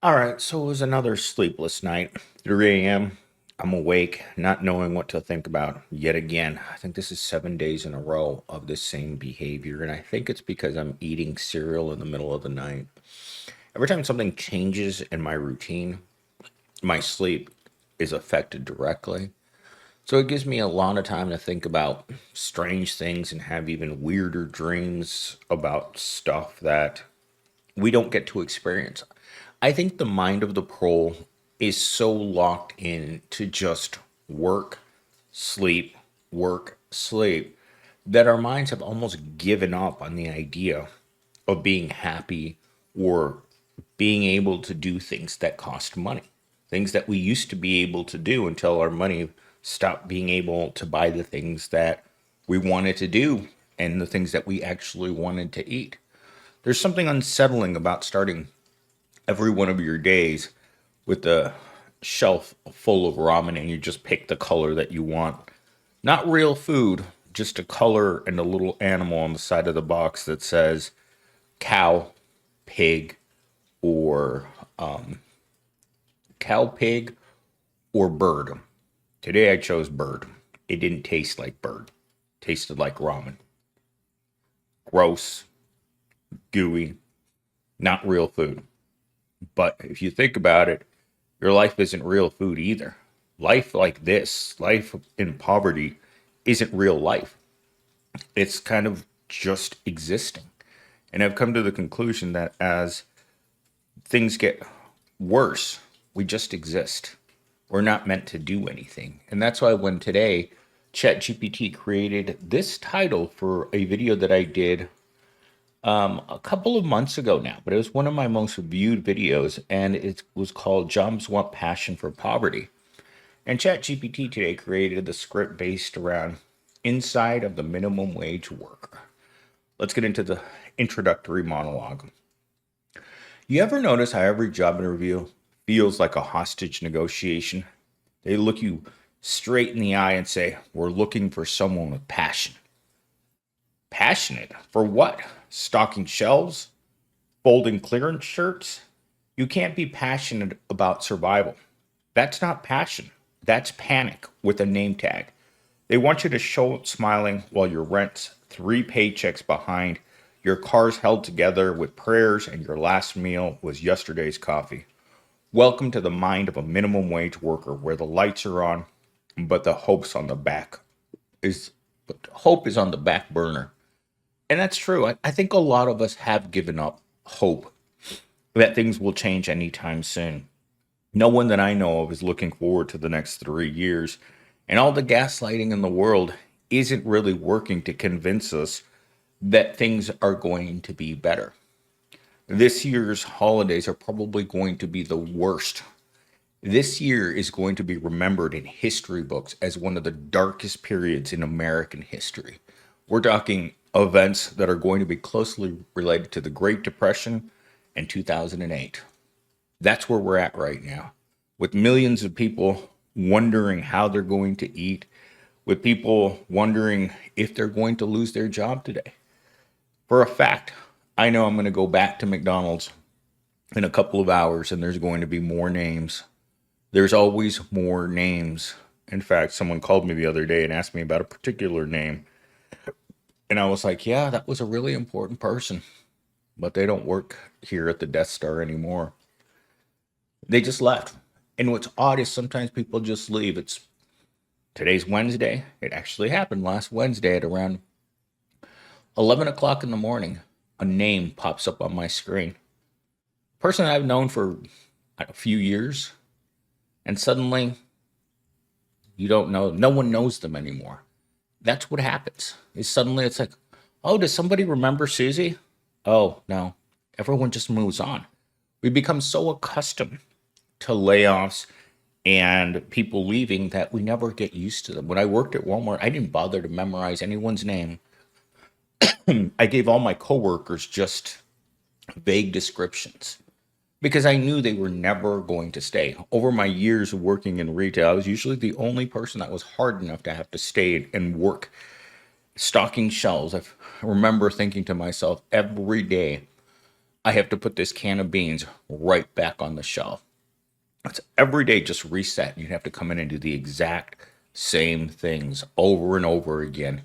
All right, so it was another sleepless night. 3 a.m. I'm awake, not knowing what to think about yet again. I think this is 7 days in a row of this same behavior, and I think it's because I'm eating cereal in the middle of the night. Every time something changes in my routine, my sleep is affected directly. So it gives me a lot of time to think about strange things and have even weirder dreams about stuff that we don't get to experience. I think the mind of the pro is so locked in to just work, sleep, work, sleep that our minds have almost given up on the idea of being happy or being able to do things that cost money. Things that we used to be able to do until our money stopped being able to buy the things that we wanted to do and the things that we actually wanted to eat. There's something unsettling about starting every one of your days with a shelf full of ramen and you just pick the color that you want. Not real food, just a color and a little animal on the side of the box that says cow, pig, or cow, pig, or bird. Today I chose bird. It didn't taste like bird. It tasted like ramen. Gross, gooey, not real food. But if you think about it, your life isn't real food either. Life like this, life in poverty, isn't real life. It's kind of just existing. And I've come to the conclusion that as things get worse, we just exist. We're not meant to do anything. And that's why when today ChatGPT created this title for a video that I did a couple of months ago now, but it was one of my most viewed videos, and it was called Jobs Want Passion for Poverty. And ChatGPT today created the script based around inside of the minimum wage worker. Let's get into the introductory monologue. You ever notice how every job interview feels like a hostage negotiation? They look you straight in the eye and say, "We're looking for someone with passion." Passionate for what? Stocking shelves? Folding clearance shirts? You can't be passionate about survival. That's not passion. That's panic with a name tag. They want you to show up smiling while your rent's 3 paychecks behind, your car's held together with prayers, and your last meal was yesterday's coffee. Welcome to the mind of a minimum wage worker where the lights are on, but the hope's on the back is but hope is on the back burner. And that's true. I think a lot of us have given up hope that things will change anytime soon. No one that I know of is looking forward to the next 3 years. And all the gaslighting in the world isn't really working to convince us that things are going to be better. This year's holidays are probably going to be the worst. This year is going to be remembered in history books as one of the darkest periods in American history. We're talking events that are going to be closely related to the Great Depression and 2008. That's where we're at right now, with millions of people wondering how they're going to eat, with people wondering if they're going to lose their job today. For a fact, I know I'm going to go back to McDonald's in a couple of hours and there's going to be more names. There's always more names. In fact, someone called me the other day and asked me about a particular name. And I was like, yeah, that was a really important person, but they don't work here at the Death Star anymore. They just left. And what's odd is sometimes people just leave. Today's Wednesday. It actually happened last Wednesday at around 11 o'clock in the morning. A name pops up on my screen. Person I've known for a few years, and suddenly you don't know, no one knows them anymore. That's what happens. Is suddenly it's like, oh, does somebody remember Susie? Oh, no. Everyone just moves on. We become so accustomed to layoffs and people leaving that we never get used to them. When I worked at Walmart, I didn't bother to memorize anyone's name. I gave all my coworkers just vague descriptions because I knew they were never going to stay. Over my years of working in retail, I was usually the only person that was hard enough to have to stay and work stocking shelves. I remember thinking to myself every day, I have to put this can of beans right back on the shelf. It's every day just reset. You have to come in and do the exact same things over and over again.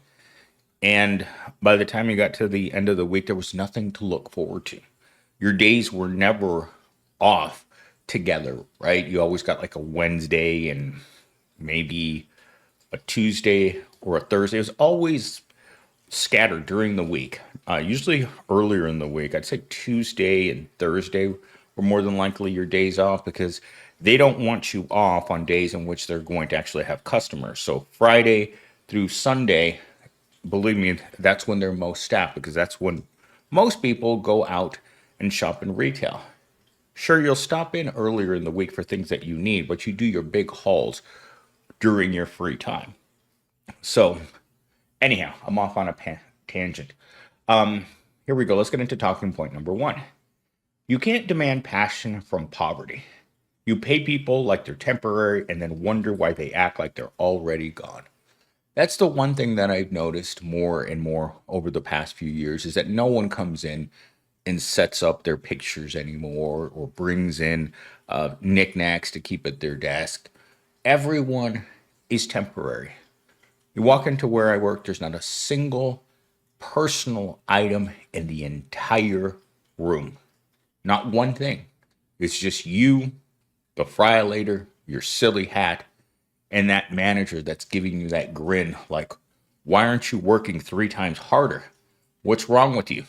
And by the time you got to the end of the week, there was nothing to look forward to. Your days were never off together, right? You always got like a Wednesday and maybe a Tuesday or a Thursday. It was always scattered during the week. Usually earlier in the week, I'd say Tuesday and Thursday were more than likely your days off because they don't want you off on days in which they're going to actually have customers. So Friday through Sunday, believe me, that's when they're most staffed because that's when most people go out and shop in retail. Sure, you'll stop in earlier in the week for things that you need, but you do your big hauls during your free time. So, anyhow, I'm off on a tangent. Here we go. Let's get into talking point number one. You can't demand passion from poverty. You pay people like they're temporary and then wonder why they act like they're already gone. That's the one thing that I've noticed more and more over the past few years is that no one comes in and sets up their pictures anymore or brings in knickknacks to keep at their desk. Everyone is temporary. You walk into where I work, there's not a single personal item in the entire room. Not one thing. It's just you, the fryer later, your silly hat, and that manager that's giving you that grin like, why aren't you working 3 times harder? What's wrong with you?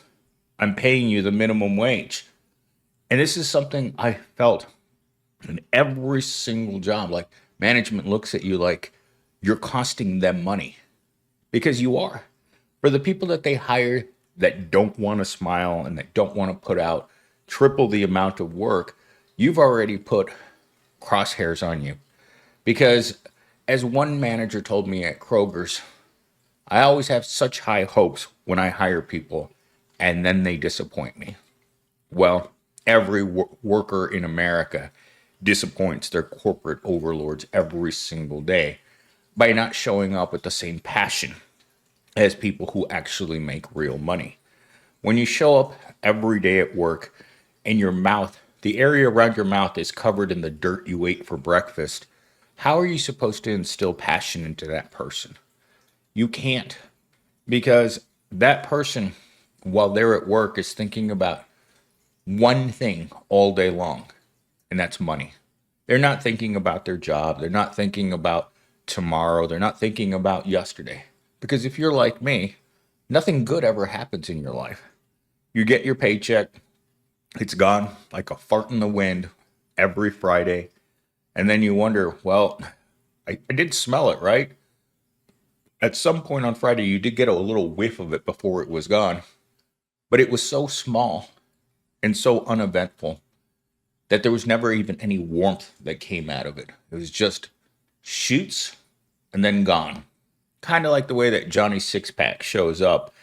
I'm paying you the minimum wage. And this is something I felt in every single job. Like management looks at you like you're costing them money because you are. For the people that they hire that don't want to smile and that don't want to put out triple the amount of work, you've already put crosshairs on you. Because as one manager told me at Kroger's, I always have such high hopes when I hire people and then they disappoint me. Well, every worker in America disappoints their corporate overlords every single day by not showing up with the same passion as people who actually make real money. When you show up every day at work and your mouth, the area around your mouth is covered in the dirt you ate for breakfast, how are you supposed to instill passion into that person? You can't, because that person, while they're at work, is thinking about one thing all day long, and that's money. They're not thinking about their job. They're not thinking about tomorrow. They're not thinking about yesterday. Because if you're like me, nothing good ever happens in your life. You get your paycheck, it's gone like a fart in the wind every Friday. And then you wonder, well, I did smell it, right? At some point on Friday, you did get a little whiff of it before it was gone. But it was so small and so uneventful that there was never even any warmth that came out of it. It was just shoots and then gone. Kind of like the way that Johnny Sixpack shows up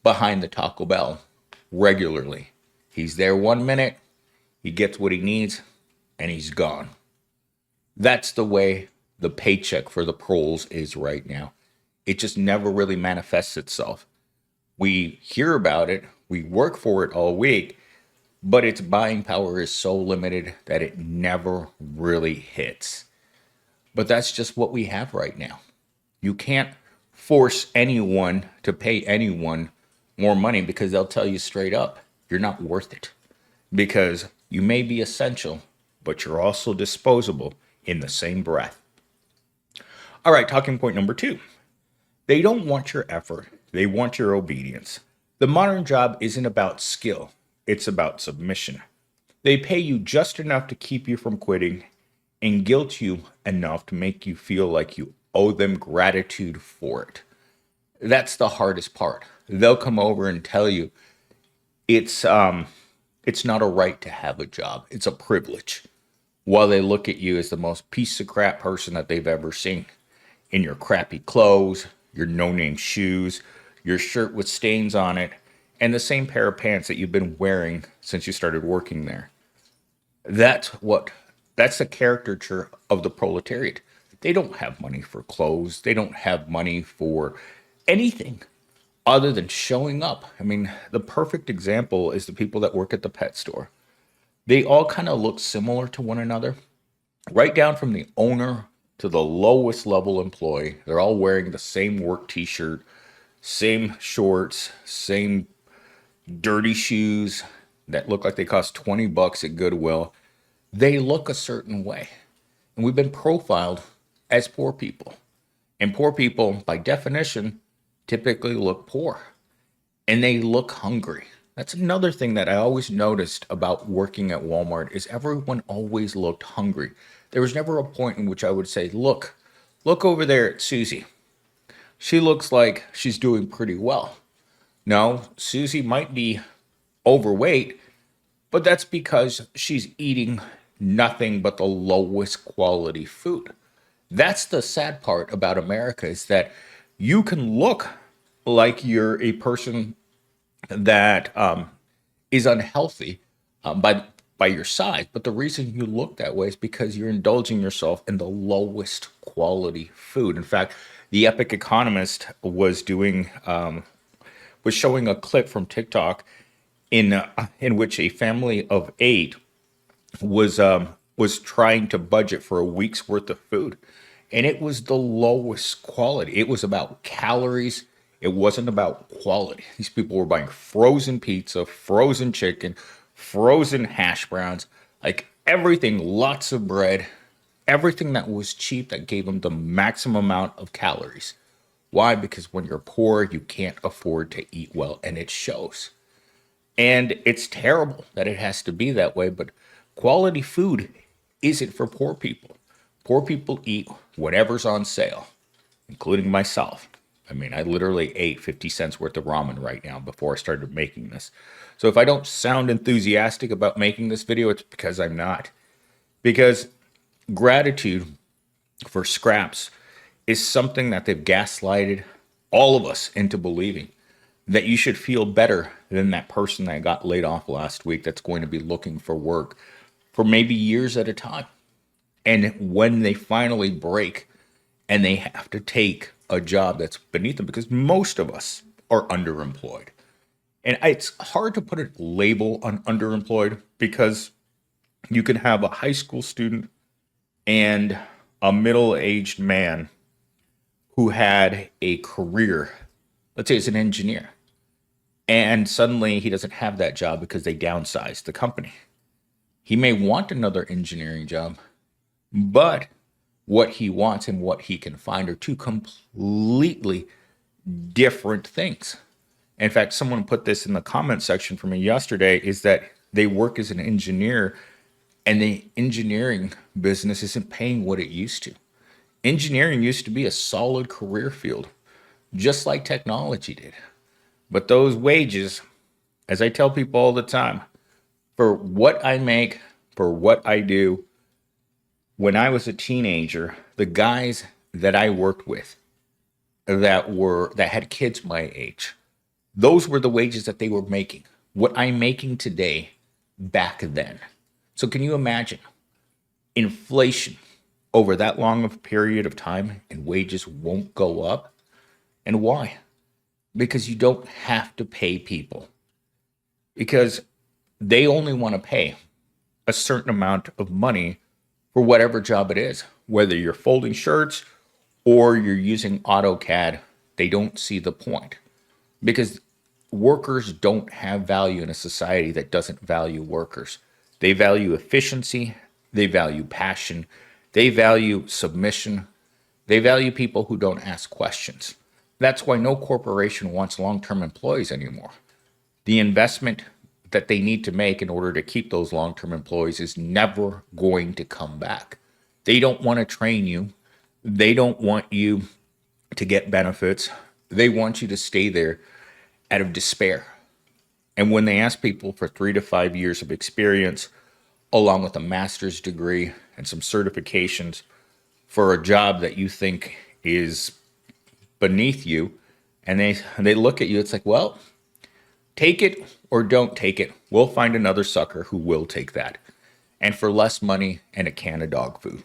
behind the Taco Bell regularly. He's there 1 minute, he gets what he needs, and he's gone. That's the way the paycheck for the proles is right now. It just never really manifests itself. We hear about it, we work for it all week, but its buying power is so limited that it never really hits. But that's just what we have right now. You can't force anyone to pay anyone more money because they'll tell you straight up, you're not worth it. Because you may be essential, but you're also disposable in the same breath. All right, talking point number 2. They don't want your effort, they want your obedience. The modern job isn't about skill, it's about submission. They pay you just enough to keep you from quitting and guilt you enough to make you feel like you owe them gratitude for it. That's the hardest part. They'll come over and tell you it's not a right to have a job. It's a privilege. While they look at you as the most piece of crap person that they've ever seen. In your crappy clothes, your no-name shoes, your shirt with stains on it, and the same pair of pants that you've been wearing since you started working there. That's the caricature of the proletariat. They don't have money for clothes. They don't have money for anything other than showing up. I mean, the perfect example is the people that work at the pet store. They all kind of look similar to one another, right down from the owner to the lowest level employee. They're all wearing the same work t-shirt, same shorts, same dirty shoes that look like they cost 20 bucks at Goodwill. They look a certain way. And we've been profiled as poor people. And poor people, by definition, typically look poor and they look hungry. That's another thing that I always noticed about working at Walmart is everyone always looked hungry. There was never a point in which I would say, look over there at Susie. She looks like she's doing pretty well. No, Susie might be overweight, but that's because she's eating nothing but the lowest quality food. That's the sad part about America is that you can look like you're a person that is unhealthy by your size, but the reason you look that way is because you're indulging yourself in the lowest quality food. In fact, the Epic Economist was showing a clip from TikTok in which a family of 8 was trying to budget for a week's worth of food, and it was the lowest quality. It was about calories. It wasn't about quality. These people were buying frozen pizza, frozen chicken, frozen hash browns, like everything, lots of bread, everything that was cheap that gave them the maximum amount of calories. Why? Because when you're poor, you can't afford to eat well, and it shows. And it's terrible that it has to be that way, but quality food isn't for poor people. Poor people eat whatever's on sale, including myself. I mean, I literally ate 50 cents worth of ramen right now before I started making this. So if I don't sound enthusiastic about making this video, it's because I'm not. Because gratitude for scraps is something that they've gaslighted all of us into believing that you should feel better than that person that got laid off last week that's going to be looking for work for maybe years at a time. And when they finally break and they have to take a job that's beneath them, because most of us are underemployed. And it's hard to put a label on underemployed because you can have a high school student and a middle-aged man who had a career, let's say as an engineer, and suddenly he doesn't have that job because they downsized the company. He may want another engineering job, but what he wants and what he can find are two completely different things. In fact, someone put this in the comment section for me yesterday is that they work as an engineer and the engineering business isn't paying what it used to. Engineering used to be a solid career field, just like technology did. But those wages, as I tell people all the time, for what I make, for what I do, when I was a teenager, the guys that I worked with that had kids my age, those were the wages that they were making. What I'm making today back then. So can you imagine inflation over that long of a period of time and wages won't go up? And why? Because you don't have to pay people. Because they only want to pay a certain amount of money for whatever job it is. Whether you're folding shirts or you're using AutoCAD, they don't see the point. Because workers don't have value in a society that doesn't value workers. They value efficiency, they value passion, they value submission, they value people who don't ask questions. That's why no corporation wants long-term employees anymore. The investment that they need to make in order to keep those long-term employees is never going to come back. They don't want to train you. They don't want you to get benefits. They want you to stay there out of despair. And when they ask people for 3 to 5 years of experience, along with a master's degree and some certifications for a job that you think is beneath you, and they look at you, it's like, well, take it or don't take it. We'll find another sucker who will take that. And for less money and a can of dog food.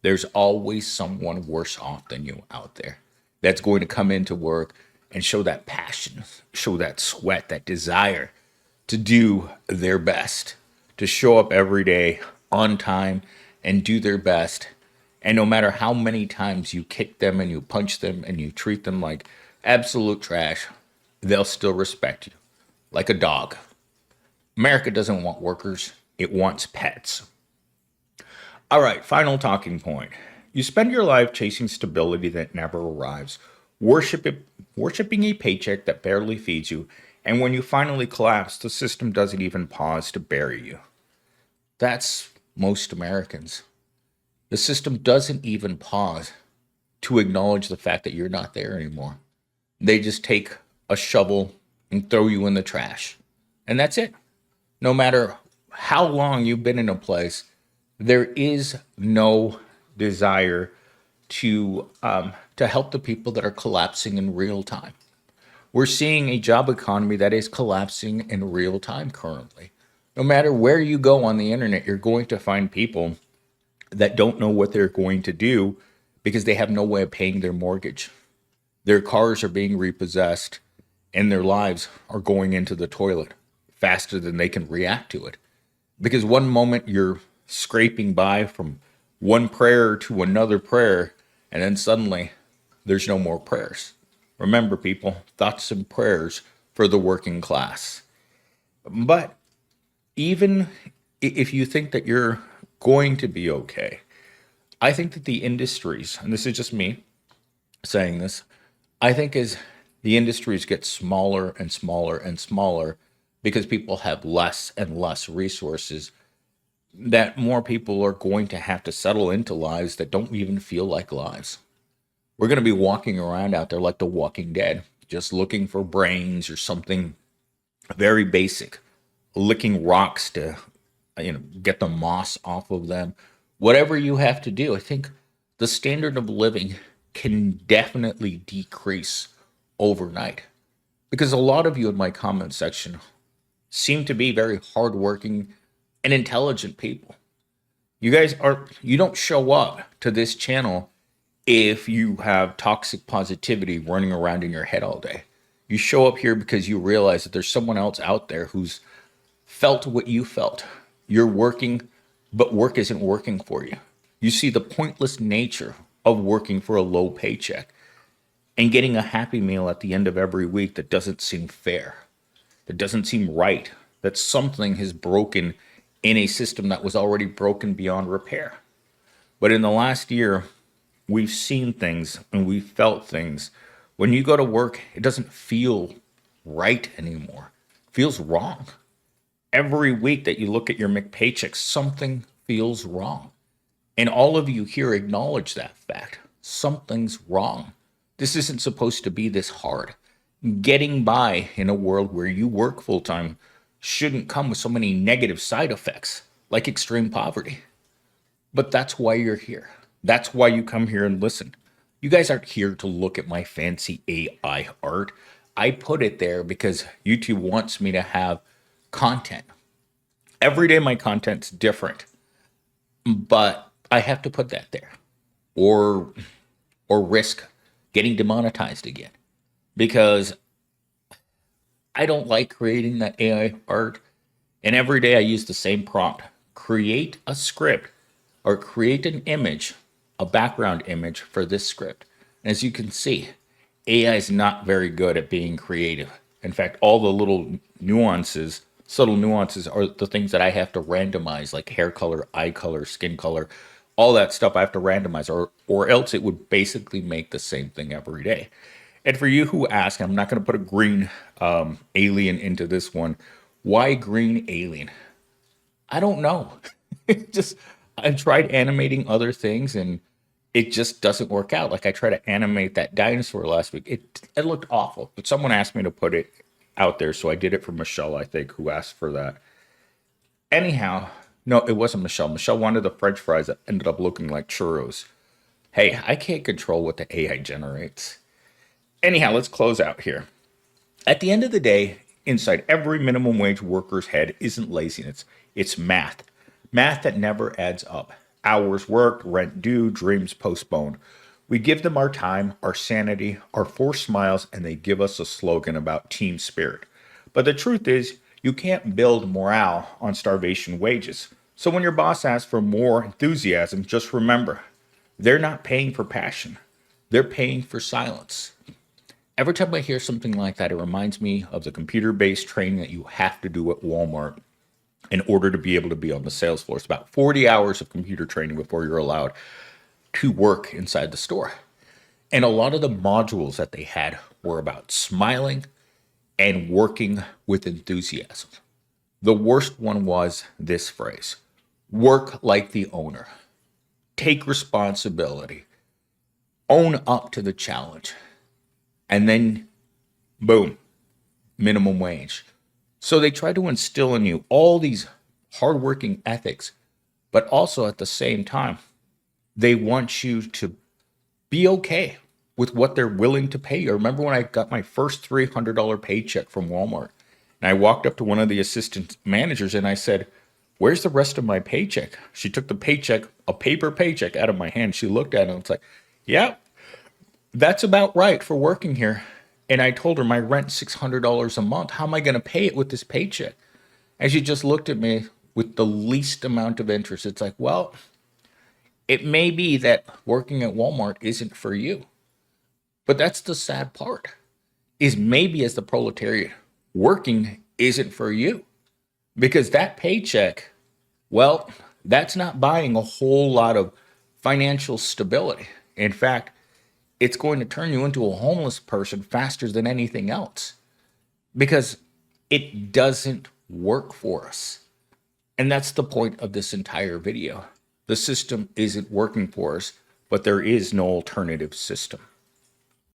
There's always someone worse off than you out there that's going to come into work and show that passion, show that sweat, that desire to do their best, to show up every day on time and do their best. And no matter how many times you kick them and you punch them and you treat them like absolute trash, they'll still respect you like a dog. America doesn't want workers, it wants pets. All right, final talking point. You spend your life chasing stability that never arrives, worshiping a paycheck that barely feeds you, and when you finally collapse, the system doesn't even pause to bury you. That's most Americans. The system doesn't even pause to acknowledge the fact that you're not there anymore. They just take a shovel and throw you in the trash. And that's it. No matter how long you've been in a place, there is no desire to help the people that are collapsing in real time. We're seeing a job economy that is collapsing in real time currently. No matter where you go on the internet, you're going to find people that don't know what they're going to do because they have no way of paying their mortgage. Their cars are being repossessed and their lives are going into the toilet faster than they can react to it. Because one moment you're scraping by from one prayer to another prayer, and then suddenly there's no more prayers. Remember, people, thoughts and prayers for the working class. But even if you think that you're going to be okay, I think that the industries, and this is just me saying this, I think as the industries get smaller and smaller and smaller because people have less and less resources, that more people are going to have to settle into lives that don't even feel like lives. We're going to be walking around out there like the Walking Dead, just looking for brains or something very basic, licking rocks to, get the moss off of them. Whatever you have to do, I think the standard of living can definitely decrease overnight. Because a lot of you in my comment section seem to be very hardworking and intelligent people. You don't show up to this channel if you have toxic positivity running around in your head all day. You show up here because you realize that there's someone else out there who's felt what you felt. You're working, but work isn't working for you. You see the pointless nature of working for a low paycheck and getting a Happy Meal at the end of every week that doesn't seem fair, that doesn't seem right, that something has broken in a system that was already broken beyond repair. But in the last year, we've seen things and we've felt things. When you go to work, it doesn't feel right anymore. It feels wrong. Every week that you look at your paycheck, something feels wrong. And all of you here acknowledge that fact. Something's wrong. This isn't supposed to be this hard. Getting by in a world where you work full time shouldn't come with so many negative side effects like extreme poverty. But that's why you're here. That's why you come here and listen. You guys aren't here to look at my fancy AI art. I put it there because YouTube wants me to have content. Every day my content's different, but I have to put that there or risk getting demonetized again because I don't like creating that AI art. And every day I use the same prompt. Create a script or create an image, a background image for this script. And as you can see, AI is not very good at being creative. In fact, all the little nuances, subtle nuances are the things that I have to randomize, like hair color, eye color, skin color, all that stuff I have to randomize, or else it would basically make the same thing every day. And for you who ask, I'm not going to put a green alien into this one. Why green alien? I don't know. It just I've tried animating other things and it just doesn't work out. Like I tried to animate that dinosaur last week. It looked awful, but someone asked me to put it out there, so I did it for Michelle, I think, who asked for that. Anyhow, no, it wasn't Michelle. Michelle wanted the French fries that ended up looking like churros. Hey, I can't control what the AI generates. Anyhow, let's close out here. At the end of the day, inside every minimum wage worker's head isn't laziness. It's math. Math that never adds up. Hours worked, rent due, dreams postponed. We give them our time, our sanity, our forced smiles, and they give us a slogan about team spirit. But the truth is, you can't build morale on starvation wages. So when your boss asks for more enthusiasm, just remember, they're not paying for passion. They're paying for silence. Every time I hear something like that, it reminds me of the computer-based training that you have to do at Walmart in order to be able to be on the sales floor. It's about 40 hours of computer training before you're allowed to work inside the store. And a lot of the modules that they had were about smiling and working with enthusiasm. The worst one was this phrase: work like the owner, take responsibility, own up to the challenge, and then boom, minimum wage. So they try to instill in you all these hardworking ethics, but also at the same time, they want you to be okay with what they're willing to pay you. I remember when I got my first $300 paycheck from Walmart, and I walked up to one of the assistant managers and I said, "Where's the rest of my paycheck?" She took the paycheck, a paper paycheck, out of my hand. She looked at it and was like, "Yeah, that's about right for working here." And I told her my rent's $600 a month. How am I going to pay it with this paycheck? And she just looked at me with the least amount of interest. It's like, well, it may be that working at Walmart isn't for you. But that's the sad part, is maybe as the proletariat, working isn't for you. Because that paycheck, well, that's not buying a whole lot of financial stability. In fact, it's going to turn you into a homeless person faster than anything else because it doesn't work for us. And that's the point of this entire video. The system isn't working for us, but there is no alternative system.